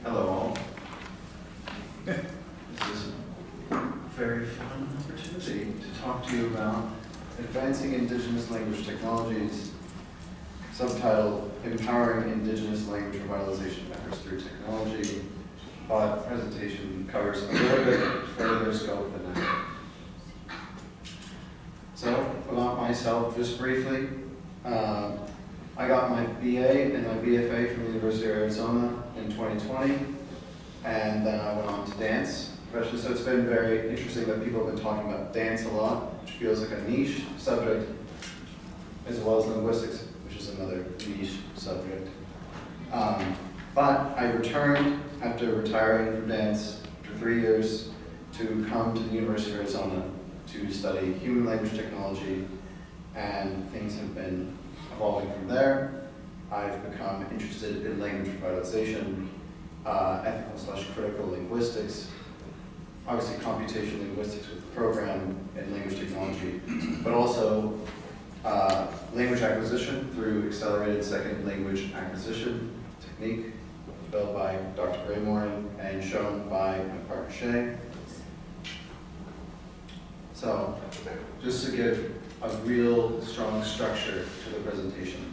Hello all. This is a very fun opportunity to talk to you about advancing Indigenous language technologies, subtitled Empowering Indigenous Language Revitalization Efforts Through Technology, but presentation covers a little bit further scope than that. So, about myself, just briefly, I got my BA and my BFA from the University of Arizona in 2020, and then I went on to dance professionally. So it's been very interesting that people have been talking about dance a lot, which feels like a niche subject, as well as linguistics, which is another niche subject. But I returned after retiring from dance after 3 years to come to the University of Arizona to study human language technology, and things have been evolving from there. I've become interested in language revitalization, ethical/critical linguistics, obviously computational linguistics with the program in language technology, but also language acquisition through accelerated second language acquisition technique developed by Dr. Graymore and shown by my partner Shay. So, just to give a real strong structure to the presentation.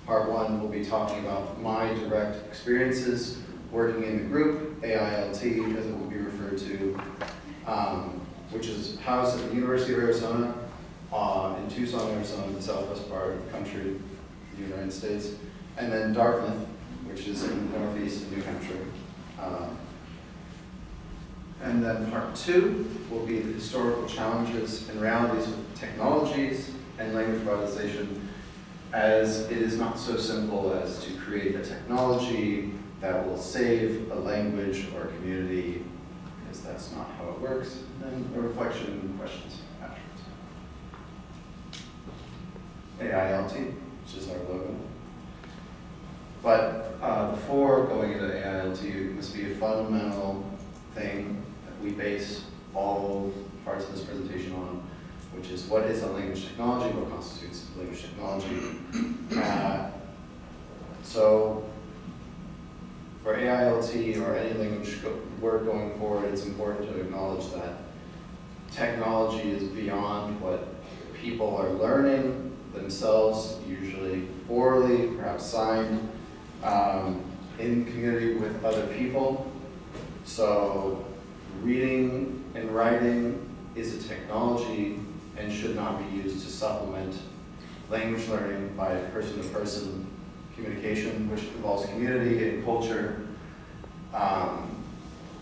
Part one will be talking about my direct experiences working in the group, AILT as it will be referred to, which is housed at the University of Arizona in Tucson, Arizona, the southwest part of the country, the United States, and then Dartmouth, which is in northeast New Hampshire. And then part two will be the historical challenges and realities with technologies and language revitalization, as it is not so simple as to create a technology that will save a language or a community, because that's not how it works. And then a reflection and questions afterwards. AILT, which is our logo. But before going into AILT, it must be a fundamental thing that we base all parts of this presentation on, which is what is a language technology, what constitutes language technology. So for AILT or any language work going forward, it's important to acknowledge that technology is beyond what people are learning themselves, usually orally, perhaps signed, in community with other people. So reading and writing is a technology and should not be used to supplement language learning by person-to-person communication, which involves community and culture.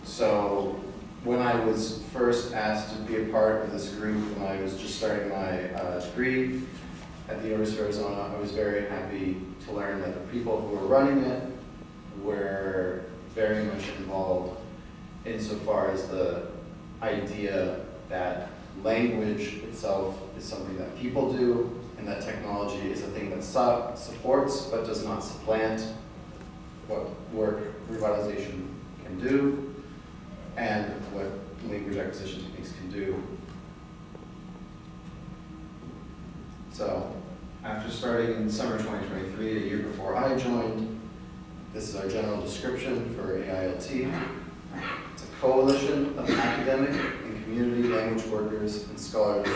So when I was first asked to be a part of this group, when I was just starting my degree at the University of Arizona, I was very happy to learn that the people who were running it were very much involved insofar as the idea that language itself is something that people do, and that technology is a thing that supports but does not supplant what work revitalization can do and what language acquisition techniques can do. So, after starting in summer 2023, a year before I joined, this is our general description for AILT. It's a coalition of academic and community language workers and scholars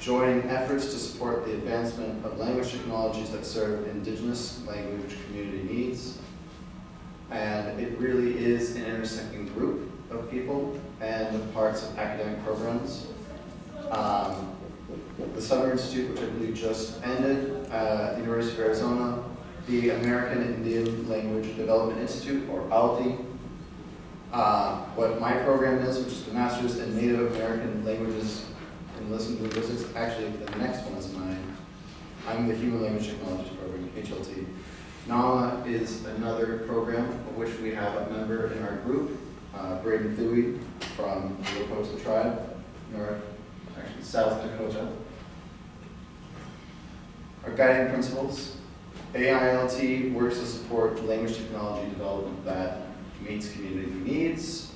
joining efforts to support the advancement of language technologies that serve Indigenous language community needs. And it really is an intersecting group of people and of parts of academic programs. The Summer Institute, which I believe just ended at the University of Arizona, the American Indian Language Development Institute, or ALDI, what my program is, which is the Master's in Native American Languages and Linguistics. Actually, the next one is mine. I'm the Human Language Technologies program, HLT. NAMA is another program of which we have a member in our group, Braden Thuy from the Lakota tribe, South Dakota. Our guiding principles: AILT works to support language technology development that meets community needs,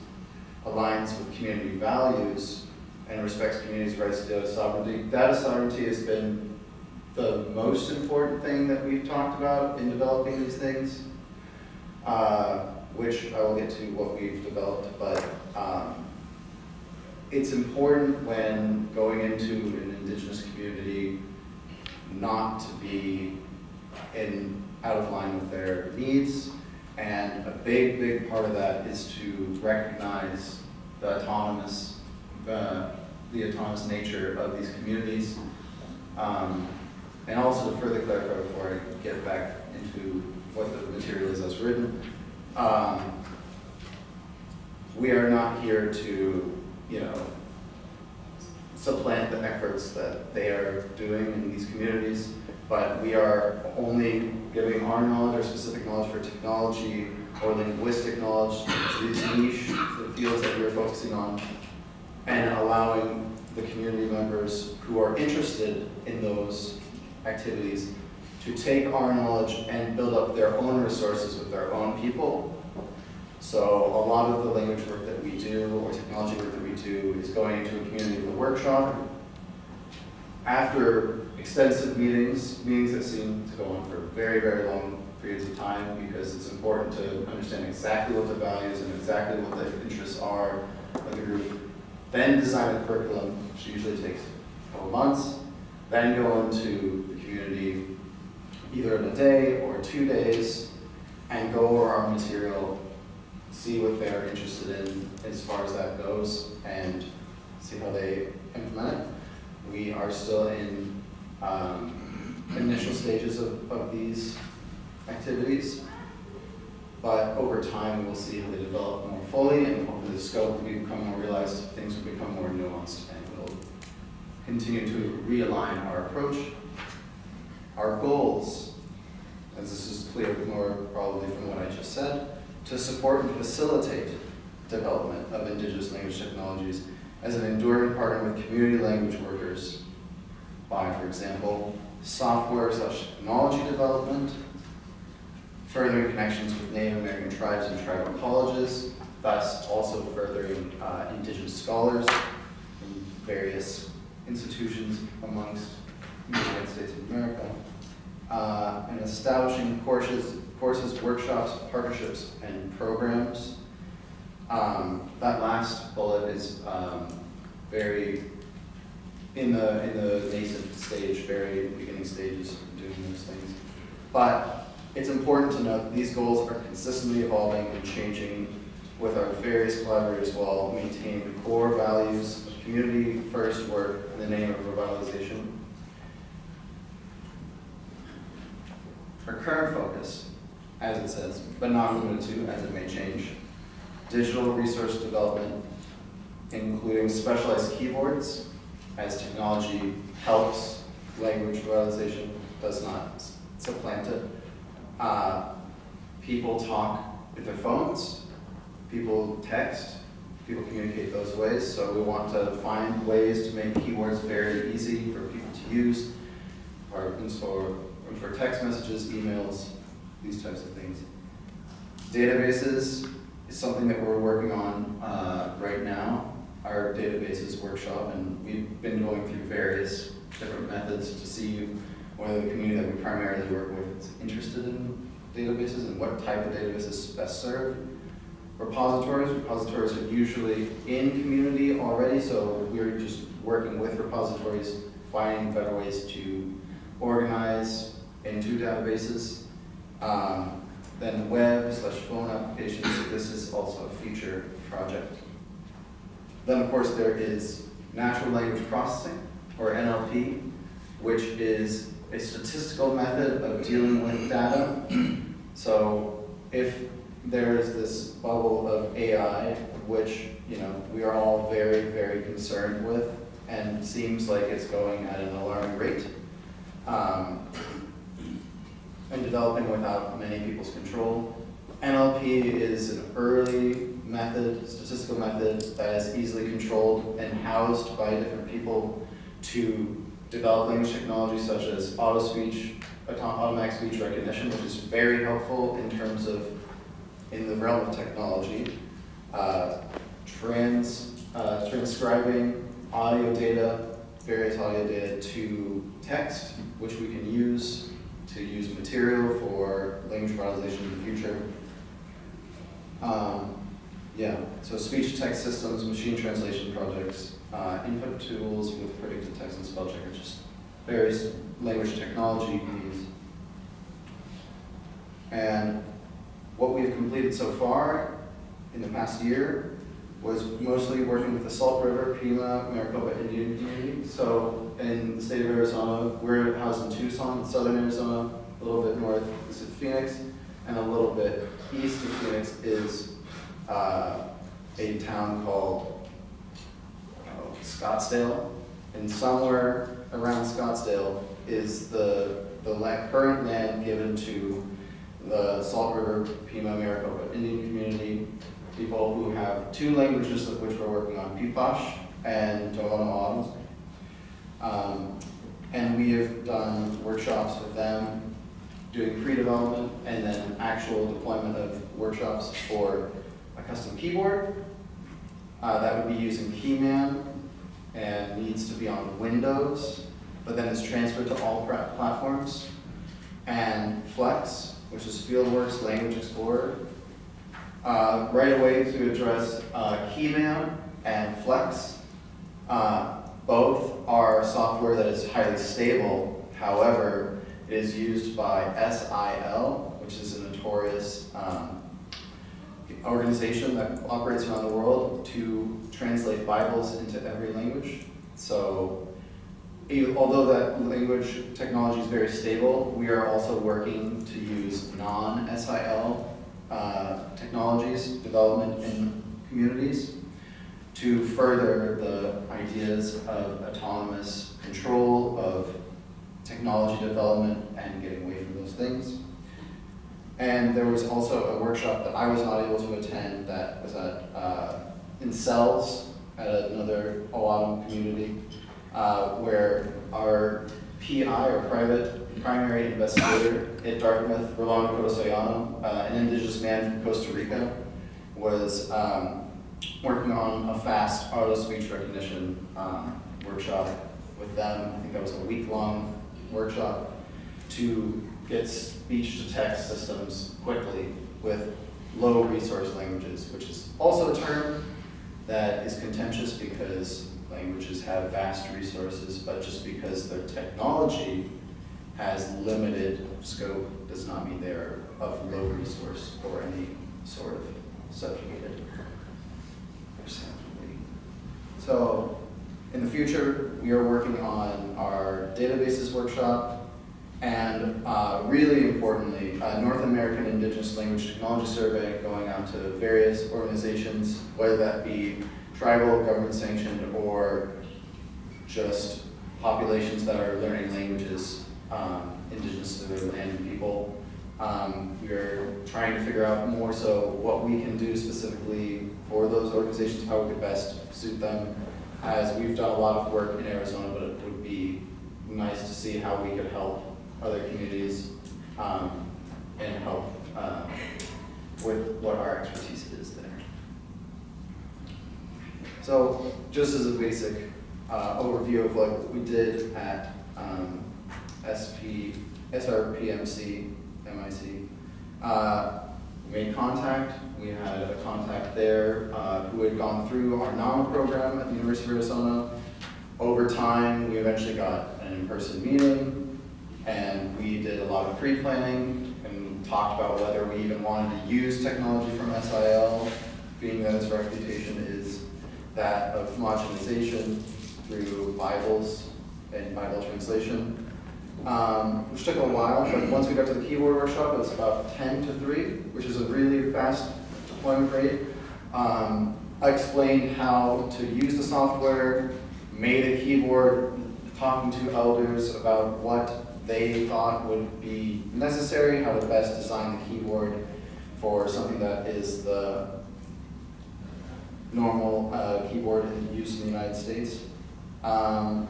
aligns with community values, and respects communities' rights to data sovereignty. Data sovereignty has been the most important thing that we've talked about in developing these things. which I will get to what we've developed, but it's important when going into an Indigenous community not to be out of line with their needs, and a big part of that is to recognize the autonomous nature of these communities. And also to further clarify before I get back into what the material is as written, we are not here to, supplant the efforts that they are doing in these communities, but we are only giving our knowledge or specific knowledge for technology or linguistic knowledge to these niche fields that we're focusing on, and allowing the community members who are interested in those activities to take our knowledge and build up their own resources with their own people. So a lot of the language work that we do or technology work that we do is going into a community with a workshop. After extensive meetings that seem to go on for very long periods of time, because it's important to understand exactly what the values and exactly what the interests are of the group. Then design a curriculum, which usually takes a couple months. Then go into the community either in a day or 2 days and go over our material, see what they're interested in as far as that goes, and see how they implement it. We are still in initial stages of these activities, but over time we'll see how they develop more fully, and hopefully the scope will become more realized, things will become more nuanced, and we'll continue to realign our approach. Our goals, as this is clear more probably from what I just said, to support and facilitate development of Indigenous language technologies as an enduring partner with community language workers by, for example, software/technology development, furthering connections with Native American tribes and tribal colleges, thus also furthering Indigenous scholars in various institutions amongst the United States of America, and establishing courses, workshops, partnerships, and programs. That last bullet is very in the nascent stage, very beginning stages of doing those things. But it's important to note that these goals are consistently evolving and changing with our various collaborators while maintaining the core values of community-first work in the name of revitalization. Our current focus, as it says, but not limited to, as it may change, digital resource development, including specialized keyboards, as technology helps language revitalization, does not supplant it. People talk with their phones, people text, people communicate those ways, so we want to find ways to make keywords very easy for people to use, or for text messages, emails, these types of things. Databases is something that we're working on right now, our databases workshop, and we've been going through various different methods to see whether the community that we primarily work with is interested in databases and what type of databases best serve. Repositories are usually in community already, so we're just working with repositories, finding better ways to organize into databases. Then web/phone applications, this is also a future project. Then of course there is natural language processing, or NLP, which is a statistical method of dealing with data. So if there is this bubble of AI, which we are all very concerned with, and seems like it's going at an alarming rate, and developing without many people's control. NLP is an early method, statistical method, that is easily controlled and housed by different people to develop language technology such as automatic speech recognition, which is very helpful in terms of, in the realm of technology, transcribing audio data, various audio data to text, which we can use to use material for language revitalization in the future. Yeah, so speech-to-text systems, machine translation projects, input tools with predicted text and spell checker, just various language technology needs. And what we've completed so far in the past year was mostly working with the Salt River, Pima, Maricopa Indian community. So in the state of Arizona, we're housed in Tucson, southern Arizona, a little bit north is Phoenix, and a little bit east of Phoenix is a town called Scottsdale. And somewhere around Scottsdale is the current land given to the Salt River, Pima, Maricopa Indian community, people who have two languages of which we're working on, Pipash and Tohono O'odham. And we have done workshops with them, doing pre-development and then actual deployment of workshops for a custom keyboard that would be using Keyman and needs to be on Windows, but then is transferred to all platforms, and Flex, which is Fieldworks Language Explorer. Right away to address Keyman and Flex. Both are software that is highly stable. However, it is used by SIL, which is a notorious organization that operates around the world to translate Bibles into every language. So although that language technology is very stable, we are also working to use non-SIL technologies development in communities to further the ideas of autonomous control of technology development and getting away from those things. And there was also a workshop that I was not able to attend that was in Cells at another O'odham community, where our PI, or primary investigator at Dartmouth, Rolando Codosayano, an Indigenous man from Costa Rica, was working on a fast auto speech recognition workshop with them. I think that was a week-long workshop to get speech-to-text systems quickly with low resource languages, which is also a term that is contentious because languages have vast resources, but just because their technology has limited scope does not mean they're of low resource or any sort of subjugated. So in the future, we are working on our databases workshop, and really importantly, North American Indigenous Language Technology Survey, going out to various organizations, whether that be tribal, government sanctioned, or just populations that are learning languages indigenous to their land and people. We're trying to figure out more so what we can do specifically for those organizations, how we could best suit them, as we've done a lot of work in Arizona, but it would be nice to see how we could help other communities and help with what our expertise is there. So just as a basic overview of what we did at SRPMC, MIC, we made contact. We had a contact there who had gone through our NAMA program at the University of Arizona. Over time, we eventually got an in-person meeting, and we did a lot of pre-planning and talked about whether we even wanted to use technology from SIL, being that its reputation is that of homogenization through Bibles and Bible translation, which took a while, but once we got to the keyboard workshop, it was about 10 to 3, which is a really fast deployment rate. I explained how to use the software, made a keyboard, talking to elders about what they thought would be necessary, how to best design the keyboard for something that is the normal keyboard used in the United States. And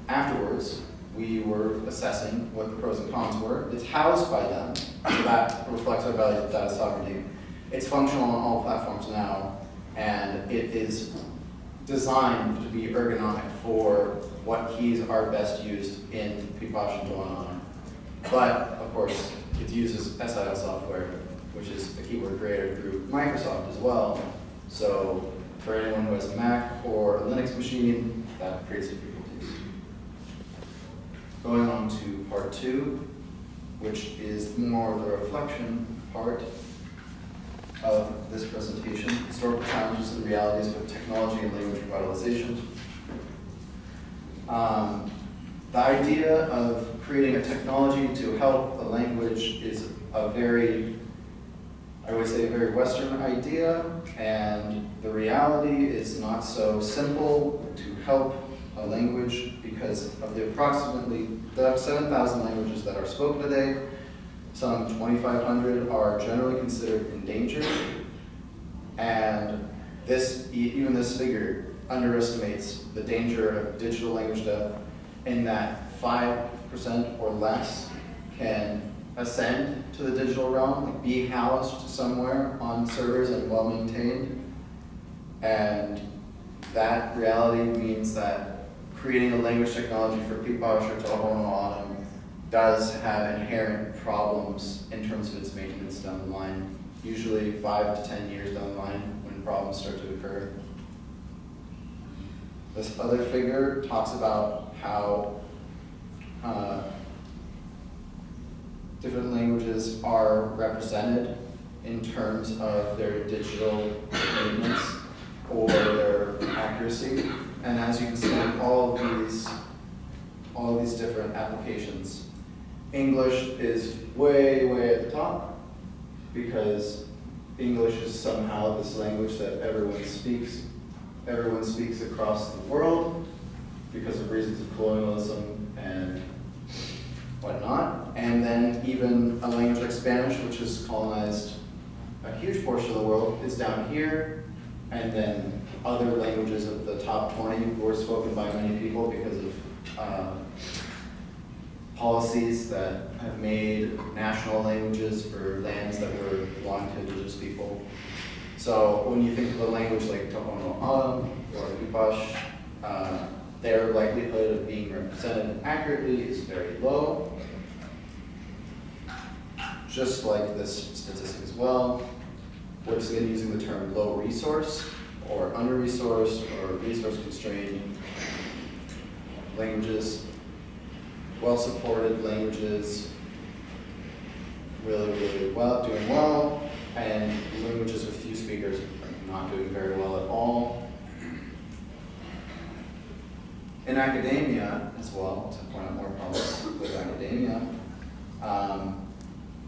afterwards, we were assessing what the pros and cons were. It's housed by them, so that reflects our value of data sovereignty. It's functional on all platforms now, and it is designed to be ergonomic for what keys are best used in Pipash and Day1. But, of course, it uses SIL software, which which is a keyboard creator through Microsoft as well. So for anyone who has a Mac or a Linux machine, that creates difficulties. Going on to part 2, which is more the reflection part of this presentation, historical challenges and realities with technology and language revitalization. The idea of creating a technology to help a language is a very, I would say, a very Western idea, and the reality is not so simple to help a language because of the approximately 7,000 languages that are spoken today. Some 2,500 are generally considered endangered, and even this figure underestimates the danger of digital language death in that 5% or less can ascend to the digital realm, like be housed somewhere on servers and well maintained. And that reality means that creating a language technology for Pipash or Tohono O'odham does have inherent problems in terms of its maintenance down the line, usually 5 to 10 years down the line when problems start to occur. This other figure talks about how different languages are represented in terms of their digital maintenance or their accuracy. And as you can see in all of these different applications, English is way, way at the top because English is somehow this language that everyone speaks. Everyone speaks across the world because of reasons of colonialism and whatnot. And then even a language like Spanish, which has colonized a huge portion of the world, is down here. And then other languages of the top 20 were spoken by many people because of policies that have made national languages for lands that were belonging to indigenous people. So when you think of a language like Tohono O'odham or Pipash, their likelihood of being represented accurately is very low. Just like this statistic as well, we're just again using the term low resource or under-resourced or resource-constrained languages, well-supported languages, really well, doing well, and languages with few speakers are not doing very well at all. In academia as well, to point out more problems with academia,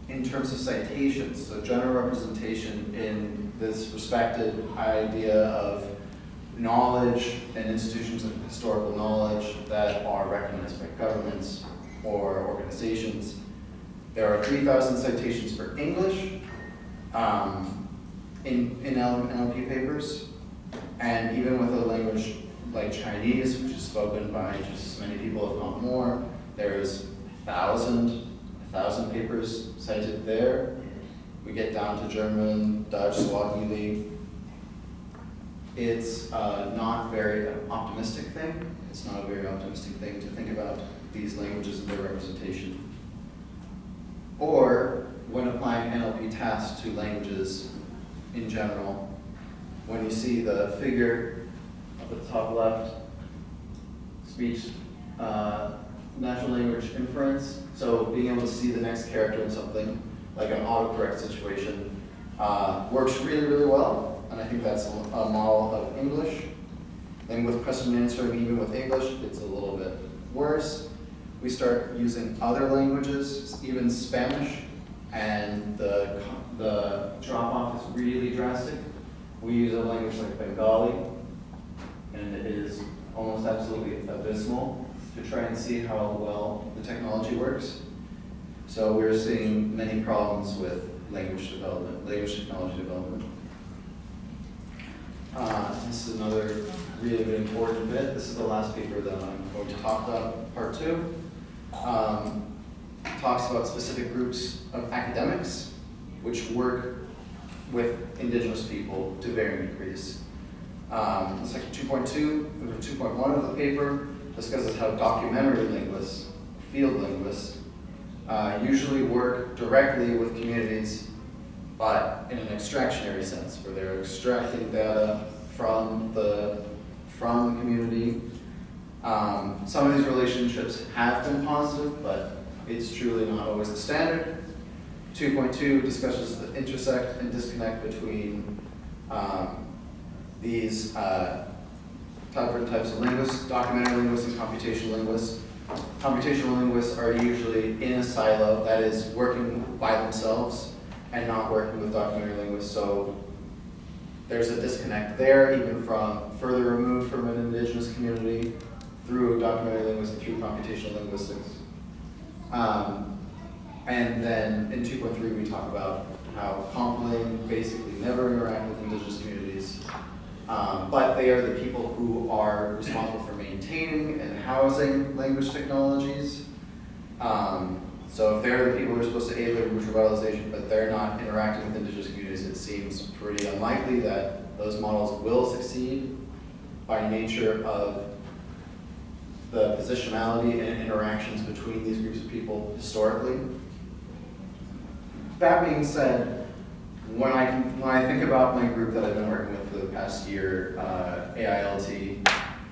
in terms of citations, so general representation in this respected idea of knowledge and institutions of historical knowledge that are recognized by governments or organizations. There are 3,000 citations for English in NLP papers, and even with a language like Chinese, which is spoken by just as many people, if not more, there's 1,000 papers cited there. We get down to German, Dutch, Swahili. It's not very optimistic thing. It's not a very optimistic thing to think about these languages and their representation. Or when applying NLP tasks to languages in general, when you see the figure up at the top left, speech, natural language inference, so being able to see the next character in something, like an autocorrect situation, works really well, and I think that's a model of English. And with question and answering, even with English, it's a little bit worse. We start using other languages, even Spanish, and the drop-off is really drastic. We use a language like Bengali, and it is almost absolutely abysmal to try and see how well the technology works. So we're seeing many problems with language development, language technology development. This is another really important bit. This is the last paper that I'm going to talk about, part 2. Talks about specific groups of academics which work with indigenous people to varying degrees. Section 2.2 or 2.1 of the paper discusses how documentary linguists, field linguists, usually work directly with communities but in an extractionary sense, where they're extracting data from the community. Some of these relationships have been positive, but it's truly not always the standard. 2.2 discusses the intersect and disconnect between these different types of linguists, documentary linguists and computational linguists. Computational linguists are usually in a silo, that is working by themselves and not working with documentary linguists. So there's a disconnect there, even from further removed from an indigenous community through documentary linguistics, through computational linguistics. And then in 2.3 we talk about how Compline basically never interact with indigenous communities, but they are the people who are responsible for maintaining and housing language technologies. So if they're the people who are supposed to aid language revitalization, but they're not interacting with indigenous communities, it seems pretty unlikely that those models will succeed by nature of the positionality and interactions between these groups of people historically. That being said, when I think about my group that I've been working with for the past year, AILT,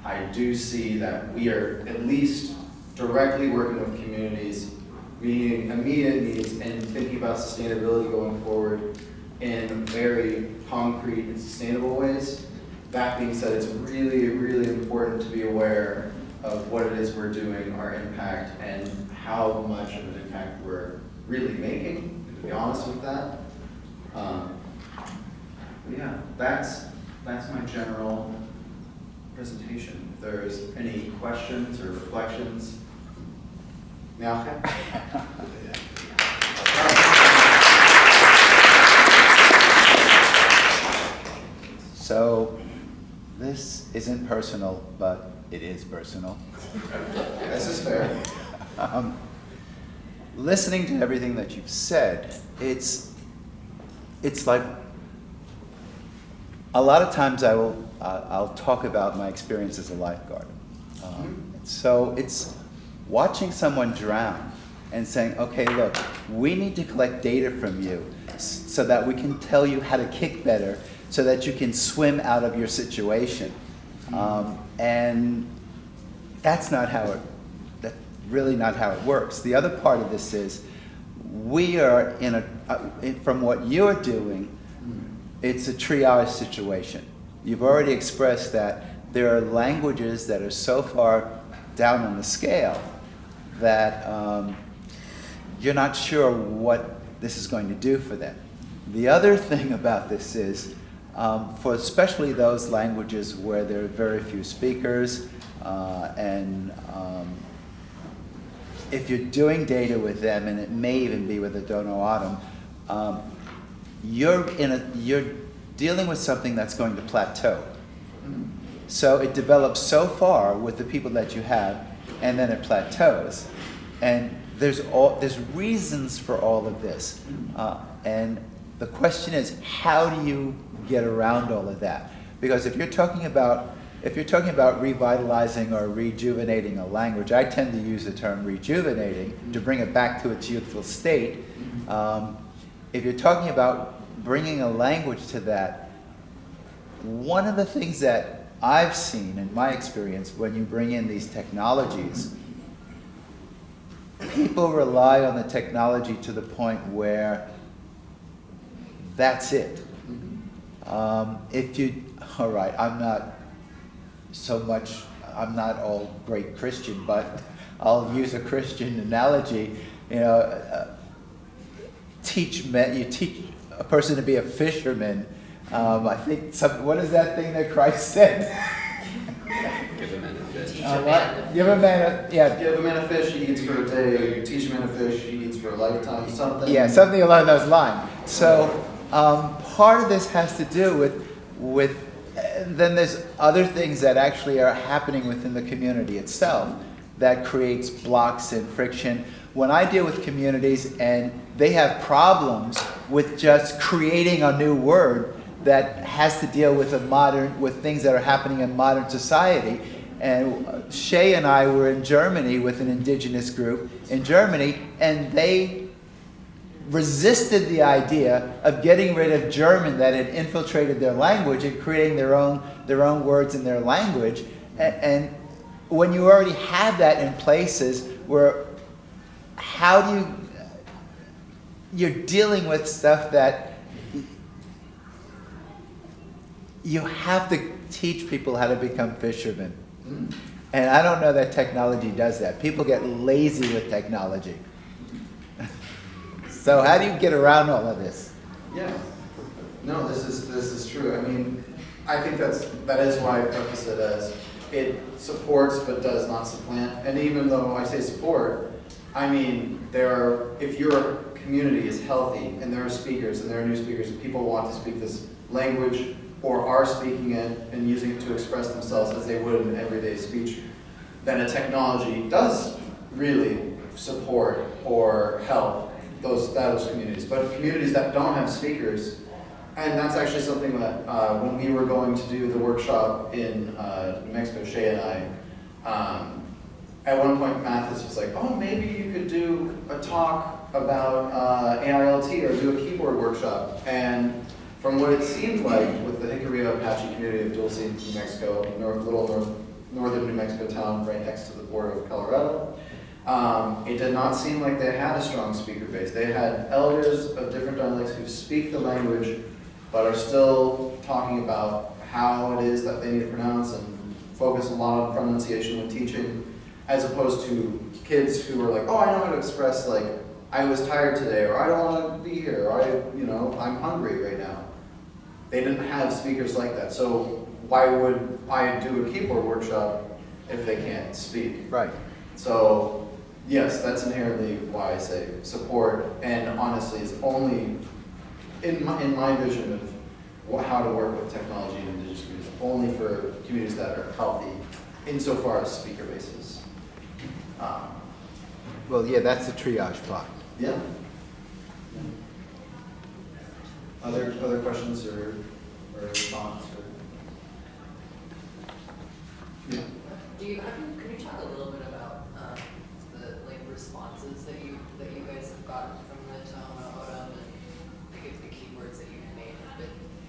I do see that we are at least directly working with communities, meeting immediate needs and thinking about sustainability going forward in very concrete and sustainable ways. That being said, it's really, really important to be aware of what it is we're doing, our impact, and how much of an impact we're really making, to be honest with that. But yeah, that's my general presentation. If there's any questions or reflections. Yeah. So this isn't personal, but it is personal. This is fair. Listening to everything that you've said, it's like a lot of times I'll talk about my experience as a lifeguard. So it's watching someone drown and saying, okay, look, we need to collect data from you so that we can tell you how to kick better so that you can swim out of your situation. And that's really not how it works. The other part of this is we are from what you're doing, it's a triage situation. You've already expressed that there are languages that are so far down on the scale that you're not sure what this is going to do for them. The other thing about this is, for especially those languages where there are very few speakers, and if you're doing data with them, and it may even be with a Dono Autumn, you're dealing with something that's going to plateau. So it develops so far with the people that you have, and then it plateaus. And there's reasons for all of this. And the question is, how do you get around all of that? Because if you're talking about revitalizing or rejuvenating a language, I tend to use the term rejuvenating to bring it back to its youthful state. If you're talking about bringing a language to that, one of the things that I've seen in my experience when you bring in these technologies, people rely on the technology to the point where that's it. All right, I'm not all great Christian, but I'll use a Christian analogy. You teach a person to be a fisherman. I think what is that thing that Christ said? Give a man a fish. Give a man Give a man a fish, he eats for a day. Teach a man a fish, he eats for a lifetime. Something. Yeah, something along those lines. So part of this has to do with then there's other things that actually are happening within the community itself that creates blocks and friction. When I deal with communities and they have problems with just creating a new word that has to deal with with things that are happening in modern society. And Shay and I were in Germany with an indigenous group in Germany, and they resisted the idea of getting rid of German that had infiltrated their language and creating their own words in their language. And when you already have that in places where, how do you're dealing with stuff that you have to teach people how to become fishermen. And I don't know that technology does that. People get lazy with technology. So how do you get around all of this? Yeah. No, this is true. I mean, I think that is why I preface it as it supports but does not supplant. And even though I say support, I mean, if your community is healthy and there are speakers and there are new speakers and people want to speak this language or are speaking it and using it to express themselves as they would in everyday speech, then a technology does really support or help those communities. But communities that don't have speakers, and that's actually something that when we were going to do the workshop in New Mexico, Shay and I, at one point Mathis was like, oh, maybe you could do a talk about AILT or do a keyboard workshop. And from what it seemed like with the Jicarilla Apache community of Dulce, New Mexico, northern New Mexico town right next to the border of Colorado, it did not seem like they had a strong speaker base. They had elders of different dialects who speak the language, but are still talking about how it is that they need to pronounce and focus a lot on pronunciation when teaching, as opposed to kids who are like, oh, I know how to express, like, I was tired today, or I don't want to be here, or I'm hungry right now. They didn't have speakers like that. So why would I do a keyboard workshop if they can't speak? Right. So yes, that's inherently why I say support, and honestly is only, in my vision of how to work with technology in Indigenous communities, only for communities that are healthy insofar as speaker bases. Well, yeah, that's the triage part. Yeah. Other questions or thoughts? Yeah. Could you talk a little bit about the responses that you guys have gotten from the Tahoma Odom and the keywords that you've made have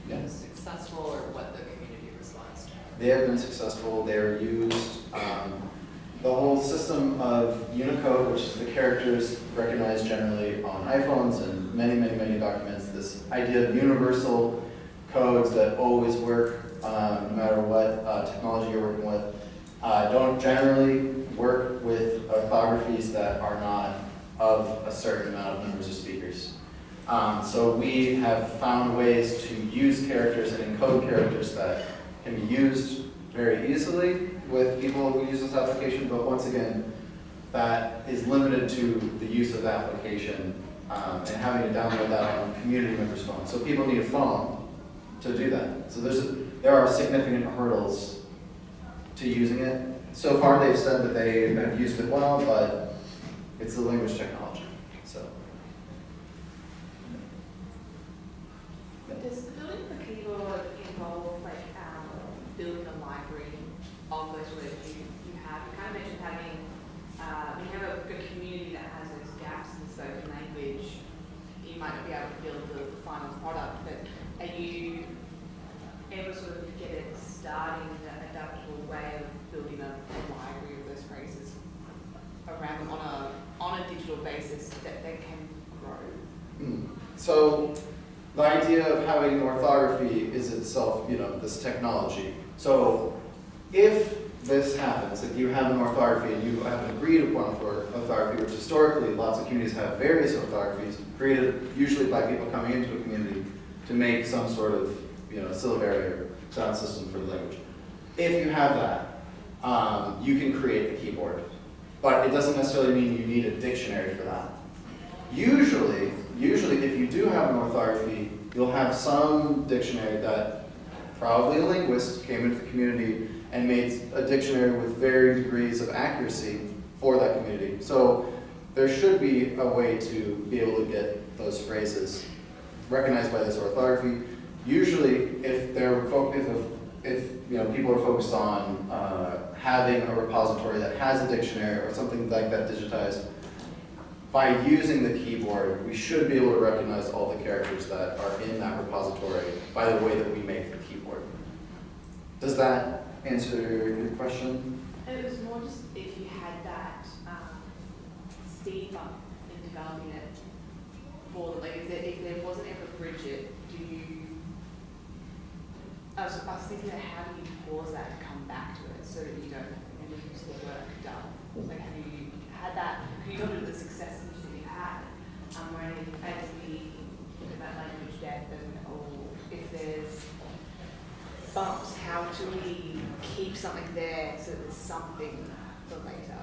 been successful, or what the community responds to? They have been successful. They're used. The whole system of Unicode, which is the characters recognized generally on iPhones and many, many, many documents, this idea of universal codes that always work no matter what technology you're working with, don't generally work with orthographies that are not of a certain amount of numbers of speakers. So we have found ways to use characters and encode characters that can be used very easily with people who use this application, but once again, that is limited to the use of the application and having to download that on community members' phones. So people need a phone to do that. So there are significant hurdles to using it. So far they've said that they have used it well, but it's the language technology. So. Does building the keyboard involve building a library of those words you have? You kind of mentioned having, when you have a community that has those gaps in spoken language, you might not be able to build the final product, but are you able to sort of get it started in an adaptable way of building a library of those phrases around them on a digital basis that can grow? So the idea of having orthography is itself, this technology. So if this happens, if you have an orthography and you have an agreed upon orthography, which historically lots of communities have various orthographies created usually by people coming into a community to make some sort of syllabary or sound system for the language. If you have that, you can create a keyboard. But it doesn't necessarily mean you need a dictionary for that. Usually if you do have an orthography, you'll have some dictionary that probably a linguist came into the community and made a dictionary with varying degrees of accuracy for that community. So there should be a way to be able to get those phrases recognized by this orthography. Usually, if people are focused on having a repository that has a dictionary or something like that digitized, by using the keyboard, we should be able to recognize all the characters that are in that repository by the way that we make the keyboard. Does that answer your question? And it was more just if you had that speed bump in developing it for the like, if there wasn't ever Bridget, do you? I was thinking that how do you pause that to come back to it so that you don't end up with the work done? Like have you had that? Can you talk about the successes that you had? Where as we look at that language depth and if there's bumps, how do we keep something there so there's something for later?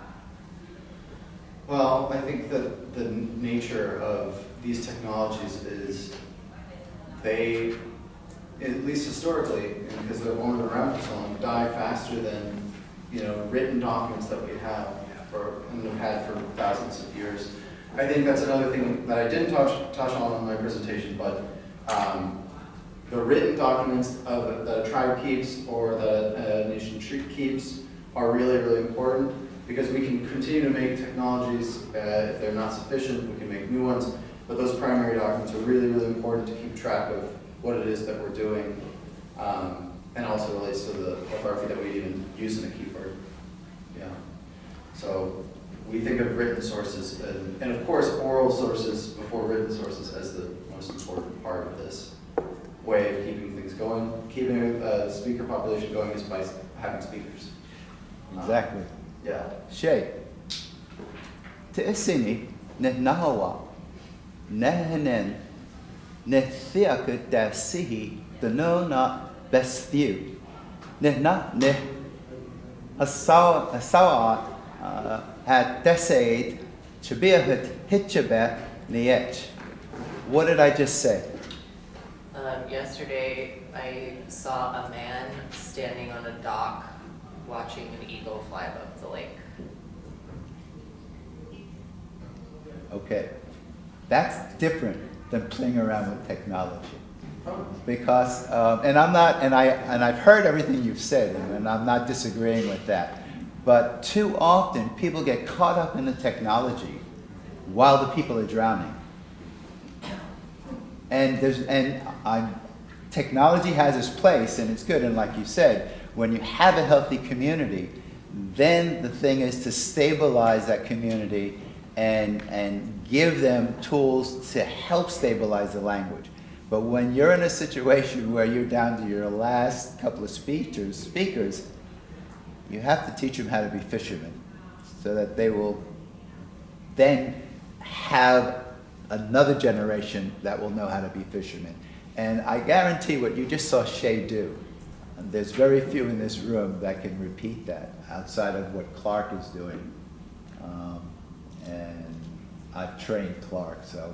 Well, I think that the nature of these technologies is they, at least historically, because they've only been around for so long, die faster than written documents that we have and have had for thousands of years. I think that's another thing that I didn't touch on in my presentation, but the written documents that a tribe keeps or that a nation keeps are really, really important because we can continue to make technologies. If they're not sufficient, we can make new ones. But those primary documents are really, really important to keep track of what it is that we're doing, and also relates to the orthography that we even use in a keyboard. Yeah. So we think of written sources and of course oral sources before written sources as the most important part of this way of keeping things going. Keeping a speaker population going is by having speakers. Exactly. Yeah. Shay, te isini ne nahawa, nehenen, ne thiaka da sihi, the no na best view. Ne na ne hasawa had desaid chabihut hitchabet niech. What did I just say? Yesterday, I saw a man standing on a dock watching an eagle fly above the lake. Okay, that's different than playing around with technology. Because, and I've heard everything you've said, and I'm not disagreeing with that. But too often, people get caught up in the technology while the people are drowning. Technology has its place, and it's good. And like you said, when you have a healthy community, then the thing is to stabilize that community and give them tools to help stabilize the language. But when you're in a situation where you're down to your last couple of speakers, you have to teach them how to be fishermen so that they will then have another generation that will know how to be fishermen. And I guarantee what you just saw Shay do, and there's very few in this room that can repeat that outside of what Clark is doing. And I've trained Clark, so.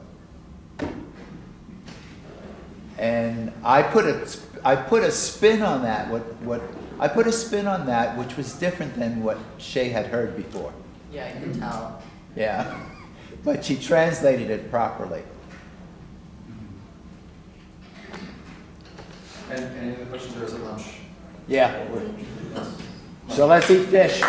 And I put a spin on that. I put a spin on that, which was different than what Shay had heard before. Yeah, I can tell. Yeah, but she translated it properly. And any other questions, or is it lunch? Yeah. So let's eat fish.